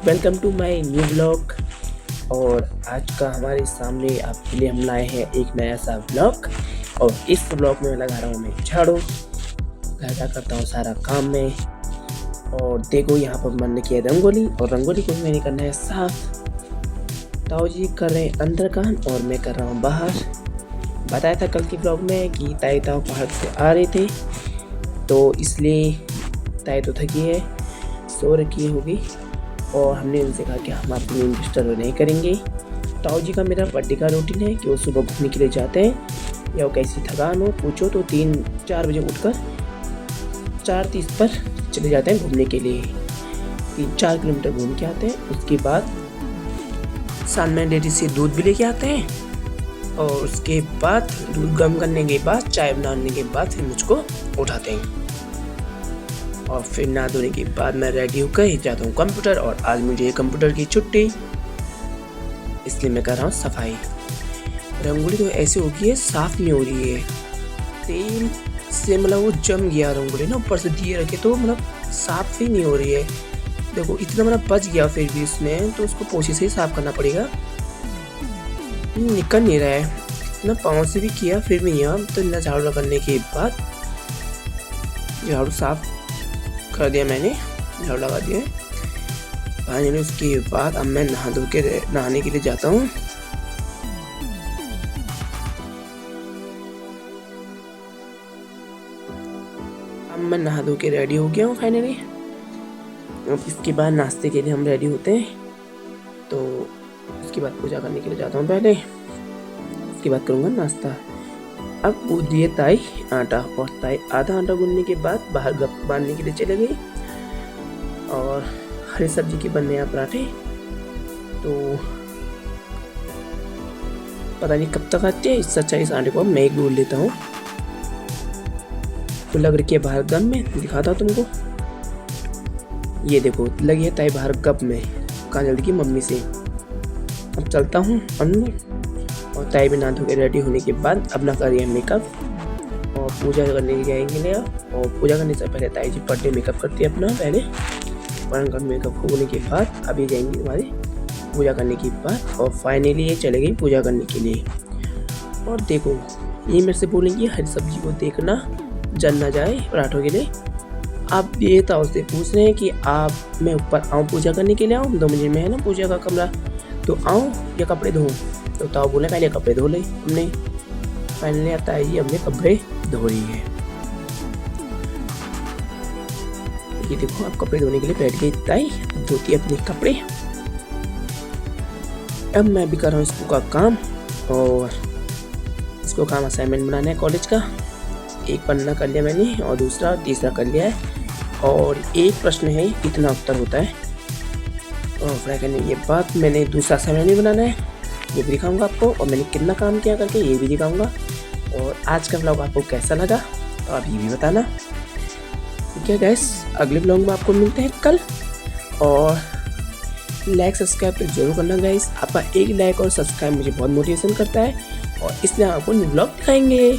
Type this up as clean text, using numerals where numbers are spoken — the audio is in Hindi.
Welcome to my new blog. और आज का हमारे सामने आपके लिए हम लाए हैं एक नया सा ब्लॉग। और इस ब्लॉग में लगा रहा हूँ मैं झाड़ू, घर का करता हूँ सारा काम में। और देखो यहाँ पर मैंने किया रंगोली, और रंगोली को मैंने करना है साफ। ताऊ जी कर रहे हैं अंदर काम और मैं कर रहा हूँ बाहर। बताया था कल के ब्लॉग में कि ताई ताऊ पहाड़ से आ रहे थे, तो इसलिए ताई तो थकी है, सो रखी होगी। और हमने उनसे कहा कि हम आपको डिस्टर्ब नहीं करेंगे। ताऊ जी का मेरा बर्थडे का रूटीन है कि वो सुबह घूमने के लिए जाते हैं, या वो कैसी थकान हो पूछो तो 3-4 बजे उठकर 4:30 पर चले जाते हैं घूमने के लिए। 3-4 किलोमीटर घूम के आते हैं। उसके बाद साथ में डेयरी से दूध भी लेके आते हैं, और उसके बाद दूध गर्म करने के बाद चाय बनाने के बाद फिर मुझको उठाते हैं। और फिर नहा धोने के बाद मैं रेडी होकर जाता हूँ कंप्यूटर। और आज मुझे कंप्यूटर की छुट्टी, इसलिए मैं कर रहा हूँ सफाई। रंगोली तो ऐसे हो गई है, साफ नहीं हो रही है, तेल से मतलब वो जम गया रंगोली ना, ऊपर से दिए रखे तो मतलब साफ ही नहीं हो रही है। देखो इतना मतलब बच गया फिर भी इसमें, तो उसको पोछे से ही साफ करना पड़ेगा। निकल नहीं रहा है, इतना पाँव से भी किया फिर भी नहीं। तो इतना झाड़ू करने के बाद झाड़ू साफ कर दिया मैंने, झाड़ू लगा दिया फाइनली। उसके बाद अब मैं नहा धो के नहाने के लिए जाता हूँ। अब मैं नहा धो के रेडी हो गया हूँ फाइनली। अब इसके बाद नाश्ते के लिए हम रेडी होते हैं, तो उसके बाद पूजा करने के लिए जाता हूँ पहले, उसके बाद करूँगा नाश्ता। अब गूंद दिए ताई आटा, और ताई आधा आटा गूंदने के बाद बाहर गप बांधने के लिए चले गई। और हरी सब्जी के बनने हैं पराठे, तो पता नहीं कब तक आते हैं। इससे अच्छा इस आटे को मैं ही गूंद लेता हूँ। तो लग रही है बाहर गप में, दिखाता हूँ तुमको। ये देखो लगी है ताई बाहर गप में, कहा जल्दी की मम्मी से। अब चलता हूँ अंदर। और ताई भी नहा धो के रेडी होने के बाद अपना करिए मेकअप, और पूजा करने जाएंगे ले। और पूजा करने से पहले ताई जी बर्थडे मेकअप करती है अपना पहले। और मेकअप होने के बाद अभी जाएंगे हमारे पूजा करने के बाद। और फाइनली ये चले गई पूजा करने के लिए। और देखो ये मेरे से बोलेंगे हरी सब्जी को देखना जल ना जाए पराठों के लिए। आप ये ताऊ से पूछ रहे हैं कि आप मैं ऊपर आऊँ पूजा करने के लिए, आऊँ 2 बजे में है ना पूजा का कमरा, तो आऊँ या कपड़े धोऊँ। तो ताऊ बोले पहले कपड़े धो ले हमने। फाइनली आता है ये हमने कपड़े धो रही है। ये देखो आप कपड़े धोने के लिए बैठ गई ताई, धोती है अपने कपड़े। अब मैं भी कर रहा हूँ इसको का काम, और इसको काम असाइनमेंट बनाना है कॉलेज का। एक पन्ना कर लिया मैंने, और दूसरा तीसरा कर लिया है। और एक प्रश्न है इतना उत्तर होता है। और पढ़ाई करने के बाद मैंने दूसरा असाइनमेंट भी बनाना है, ये भी दिखाऊंगा आपको। और मैंने कितना काम किया करके ये भी दिखाऊंगा। और आज का ब्लॉग आपको कैसा लगा तो आप ये भी बताना। ठीक है गाइस, अगले ब्लॉग में आपको मिलते हैं कल। और लाइक सब्सक्राइब तो जरूर करना गाइस, आपका एक लाइक और सब्सक्राइब मुझे बहुत मोटिवेशन करता है, और इसलिए आपको न्यू ब्लॉग दिखाएंगे।